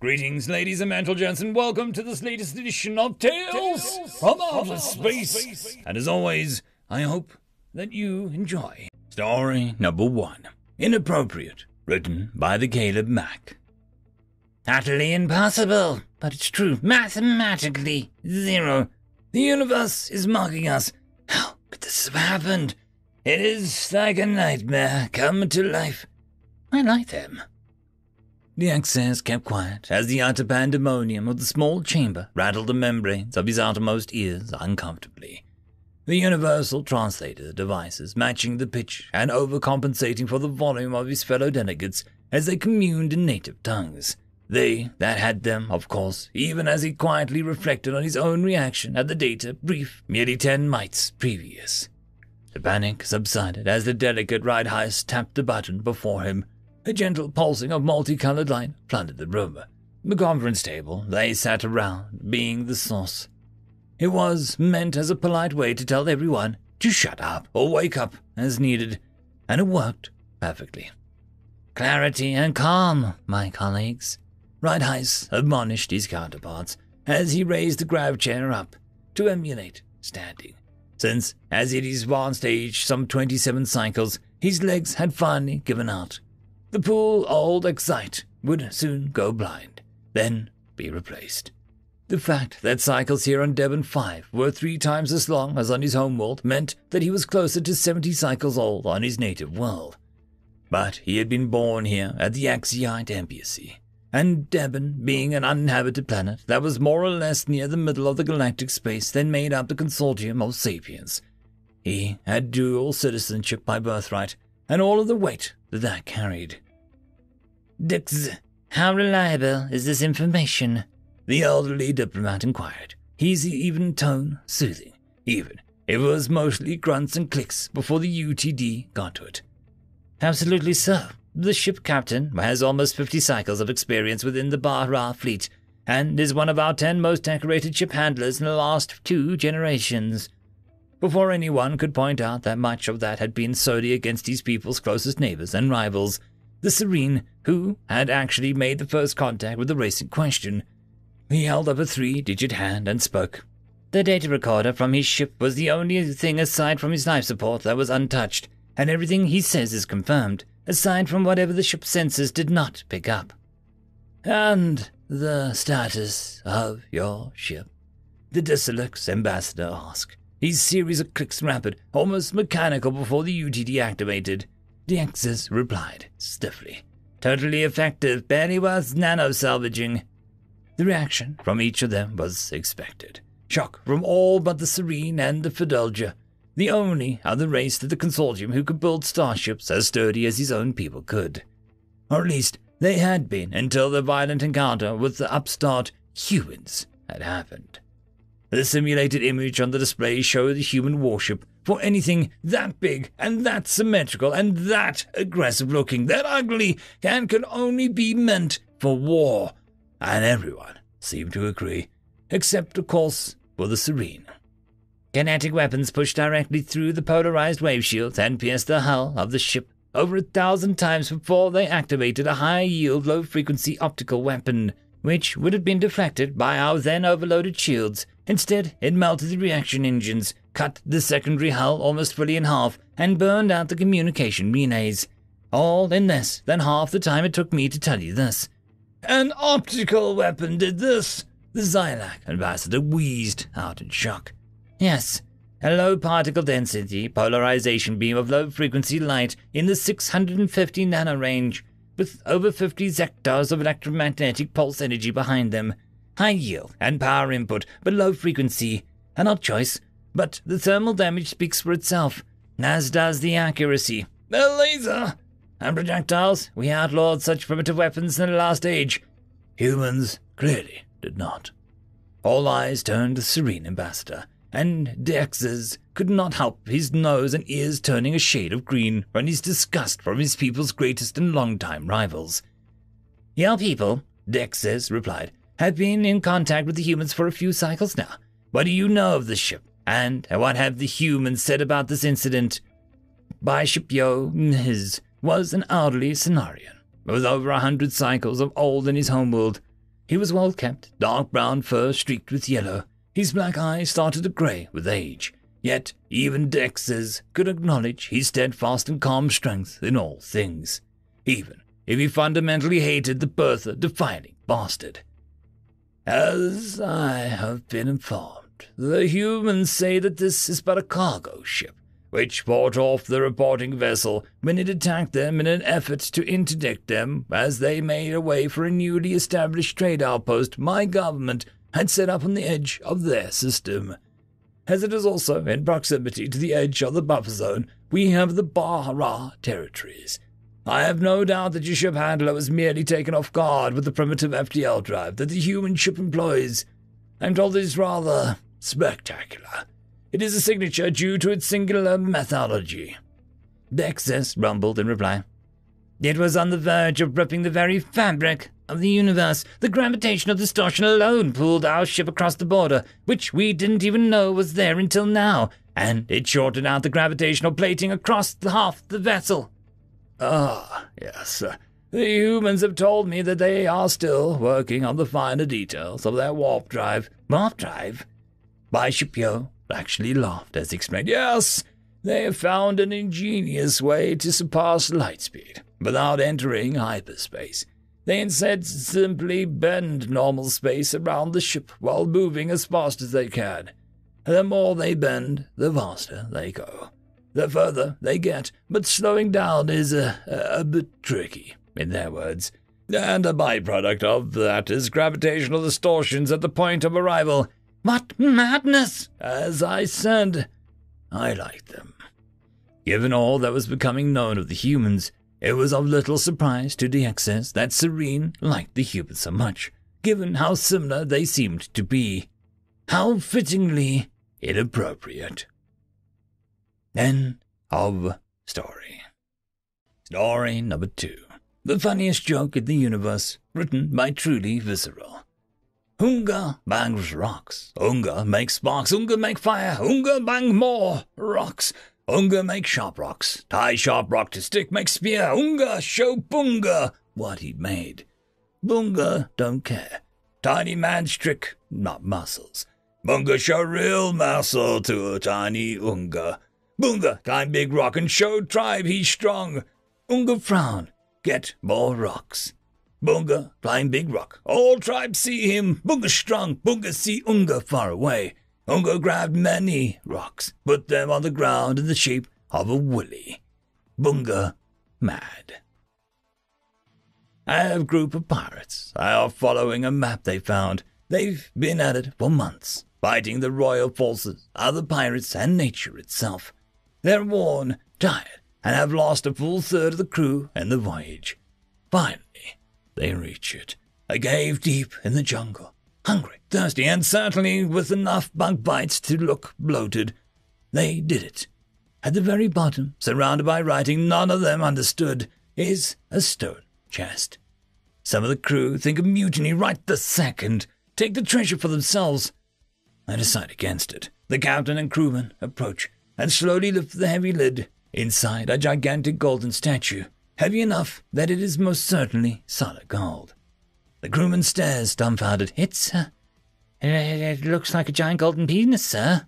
Greetings, ladies and gents, and welcome to this latest edition of Tales from Outer Space. And as always, I hope that you enjoy. Story number 1, Inappropriate, written by the Caleb Mack. Utterly impossible, but it's true. Mathematically, 0. The universe is mocking us. How could this have happened? It is like a nightmare come to life. I like them. The access kept quiet as the utter pandemonium of the small chamber rattled the membranes of his outermost ears uncomfortably. The universal translator devices matching the pitch and overcompensating for the volume of his fellow delegates as they communed in native tongues. They that had them, of course, even as he quietly reflected on his own reaction at the data brief merely 10 mites previous. The panic subsided as the delicate Ride-Heist tapped the button before him. A gentle pulsing of multicolored light flooded the room. The conference table they sat around being the source. It was meant as a polite way to tell everyone to shut up or wake up as needed, and it worked perfectly. Clarity and calm, my colleagues. Ride-Heist admonished his counterparts as he raised the grav chair up to emulate standing, since, as at his advanced age, some 27 cycles, his legs had finally given out. The poor old Excite would soon go blind, then be replaced. The fact that cycles here on Devon 5 were 3 times as long as on his homeworld meant that he was closer to 70 cycles old on his native world. But he had been born here at the Axiite Embassy, and Devon, being an uninhabited planet that was more or less near the middle of the galactic space that made up the consortium of sapiens, he had dual citizenship by birthright, and all of the weight that carried. Dix, how reliable is this information? The elderly diplomat inquired, his even tone soothing, even if it was mostly grunts and clicks before the UTD got to it. Absolutely so. The ship captain has almost 50 cycles of experience within the Bahra fleet, and is one of our 10 most decorated ship handlers in the last 2 generations. Before anyone could point out that much of that had been solely against his people's closest neighbors and rivals, the Serene, who had actually made the first contact with the race in question, he held up a 3-digit hand and spoke. The data recorder from his ship was the only thing aside from his life support that was untouched, and everything he says is confirmed, aside from whatever the ship's sensors did not pick up. And the status of your ship? The Disilux ambassador asked. His series of clicks rapid, almost mechanical before the UTD activated. The X's replied stiffly. Totally effective, barely worth nano-salvaging. The reaction from each of them was expected. Shock from all but the Serene and the Fidelgia, the only other race of the consortium who could build starships as sturdy as his own people could. Or at least they had been until the violent encounter with the upstart humans had happened. The simulated image on the display showed the human warship for anything that big and that symmetrical and that aggressive looking, that ugly, and could only be meant for war. And everyone seemed to agree, except, of course, for the Serene. Kinetic weapons pushed directly through the polarized wave shields and pierced the hull of the ship over 1,000 times before they activated a high-yield, low-frequency optical weapon, which would have been deflected by our then overloaded shields. Instead, it melted the reaction engines, cut the secondary hull almost fully in half, and burned out the communication relays. All in less than half the time it took me to tell you this. An optical weapon did this? The Xylac ambassador wheezed out in shock. Yes, a low particle density polarization beam of low-frequency light in the 650 nanorange, with over 50 zectars of electromagnetic pulse energy behind them. High yield and power input, but low frequency. An odd choice, but the thermal damage speaks for itself, as does the accuracy. A laser! And projectiles, we outlawed such primitive weapons in the last age. Humans clearly did not. All eyes turned to the Serene ambassador, and Dex's could not help his nose and ears turning a shade of green from his disgust from his people's greatest and longtime rivals. Your people, Dex's replied, have been in contact with the humans for a few cycles now. What do you know of the ship? And what have the humans said about this incident? Bishopio, his, was an elderly Cenarian, with over 100 cycles of old in his homeworld. He was well kept, dark brown fur streaked with yellow. His black eyes started to grey with age. Yet even Dex's could acknowledge his steadfast and calm strength in all things, even if he fundamentally hated the birther-defining bastard. As I have been informed, the humans say that this is but a cargo ship, which fought off the reporting vessel when it attacked them in an effort to interdict them as they made away for a newly established trade outpost my government had set up on the edge of their system. As it is also in proximity to the edge of the buffer zone, we have the Bahra territories. I have no doubt that your ship handler was merely taken off guard with the primitive FTL drive that the human ship employs. I'm told it is rather spectacular. It is a signature due to its singular methodology. Dexis rumbled in reply. It was on the verge of ripping the very fabric of the universe. The gravitational distortion alone pulled our ship across the border, which we didn't even know was there until now, and it shorted out the gravitational plating across half the vessel. Ah, yes. The humans have told me that they are still working on the finer details of their warp drive. Warp drive? Bishopio actually laughed as he explained. Yes, they have found an ingenious way to surpass light speed without entering hyperspace. They instead simply bend normal space around the ship while moving as fast as they can. The more they bend, the faster they go. The further they get, but slowing down is a bit tricky, in their words. And a byproduct of that is gravitational distortions at the point of arrival. What madness! As I said, I liked them. Given all that was becoming known of the humans, it was of little surprise to Dexis that Serene liked the humans so much, given how similar they seemed to be. How fittingly inappropriate. End of story. Story number 2. The funniest joke in the universe, written by Truly Visceral. Unga bangs rocks. Unga makes sparks. Unga make fire. Unga bang more rocks. Unga make sharp rocks. Tie sharp rock to stick, make spear. Unga show Bunga what he made. Bunga don't care. Tiny man's trick, not muscles. Bunga show real muscle to a tiny Unga. Bunga climb big rock and show tribe he's strong. Unga frown, get more rocks. Bunga climb big rock, all tribes see him. Bunga strong, Bunga see Unga far away. Unga grabbed many rocks, put them on the ground in the shape of a woolly. Bunga mad. I have a group of pirates. They are following a map they found. They've been at it for months, fighting the royal forces, other pirates, and nature itself. They're worn, tired, and have lost a full third of the crew and the voyage. Finally, they reach it, a cave deep in the jungle, hungry, thirsty, and certainly with enough bug bites to look bloated. They did it. At the very bottom, surrounded by writing none of them understood, is a stone chest. Some of the crew think of mutiny right this second, take the treasure for themselves. I decide against it. The captain and crewmen approach and slowly lift the heavy lid. Inside, a gigantic golden statue, heavy enough that it is most certainly solid gold. The crewman stares, dumbfounded. It looks like a giant golden penis, sir.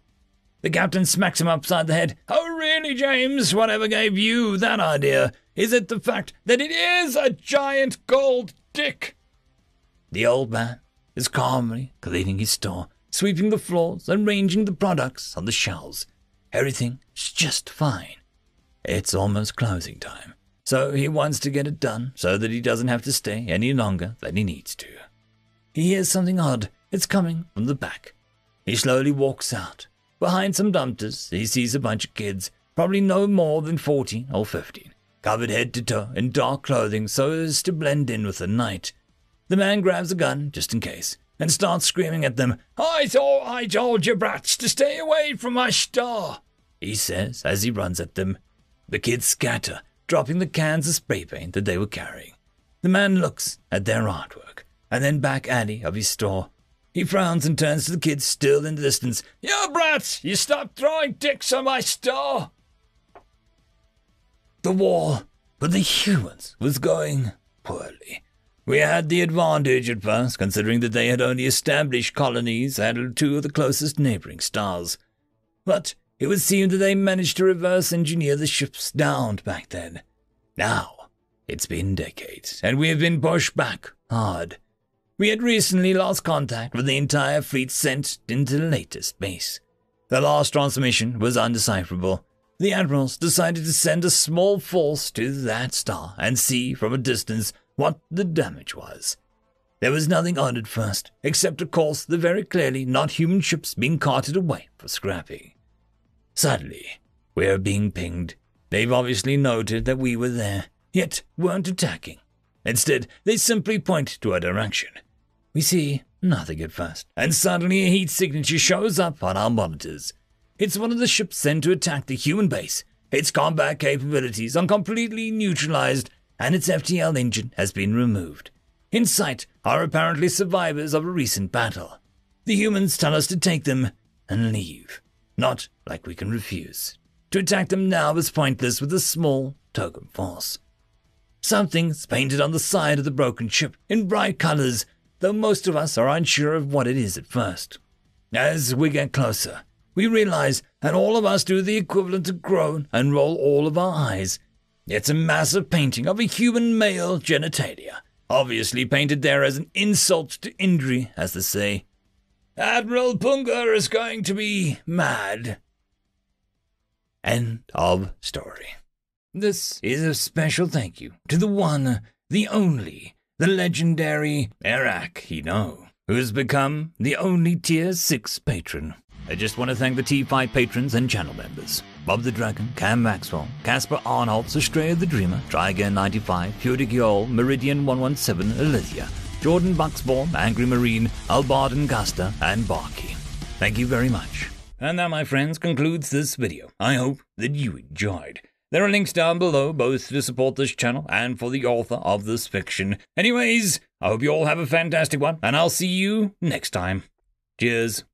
The captain smacks him upside the head. Oh, really, James? Whatever gave you that idea? Is it the fact that it is a giant gold dick? The old man is calmly cleaning his store, sweeping the floors, and arranging the products on the shelves. Everything is just fine. It's almost closing time, so he wants to get it done so that he doesn't have to stay any longer than he needs to. He hears something odd. It's coming from the back. He slowly walks out. Behind some dumpsters, he sees a bunch of kids, probably no more than 14 or 15, covered head to toe in dark clothing so as to blend in with the night. The man grabs a gun, just in case, and starts screaming at them. I told you brats to stay away from my store, he says as he runs at them. The kids scatter, dropping the cans of spray paint that they were carrying. The man looks at their artwork, and then back alley of his store. He frowns and turns to the kids still in the distance. You brats, you stop throwing dicks on my store. The war for the humans was going poorly. We had the advantage at first, considering that they had only established colonies at 2 of the closest neighboring stars. But it would seem that they managed to reverse engineer the ships down back then. Now, it's been decades, and we have been pushed back hard. We had recently lost contact with the entire fleet sent into the latest base. The last transmission was undecipherable. The admirals decided to send a small force to that star and see from a distance what the damage was. There was nothing on at first, except of course the very clearly not human ships being carted away for scrapping. Suddenly, we are being pinged. They've obviously noted that we were there, yet weren't attacking. Instead, they simply point to a direction. We see nothing at first, and suddenly a heat signature shows up on our monitors. It's one of the ships sent to attack the human base. Its combat capabilities are completely neutralized, and its FTL engine has been removed. In sight are apparently survivors of a recent battle. The humans tell us to take them and leave. Not like we can refuse. To attack them now is pointless with a small token force. Something's painted on the side of the broken ship in bright colors, though most of us are unsure of what it is at first. As we get closer, we realize that all of us do the equivalent of groan and roll all of our eyes. It's a massive painting of a human male genitalia, obviously painted there as an insult to injury, as they say. Admiral Punga is going to be mad. End of story. This is a special thank you to the one, the only, the legendary Eric Hino, who has become the only Tier 6 patron. I just want to thank the T5 patrons and channel members. Bob the Dragon, Cam Maxwell, Casper Arnholtz, Estrella the Dreamer, Tryagain95, Pudic Yol, Meridian117, Alithia, Jordan Bucksbaum, Angry Marine, Albarden Gusta, and Barkey. Thank you very much. And that, my friends, concludes this video. I hope that you enjoyed. There are links down below, both to support this channel and for the author of this fiction. Anyways, I hope you all have a fantastic one, and I'll see you next time. Cheers.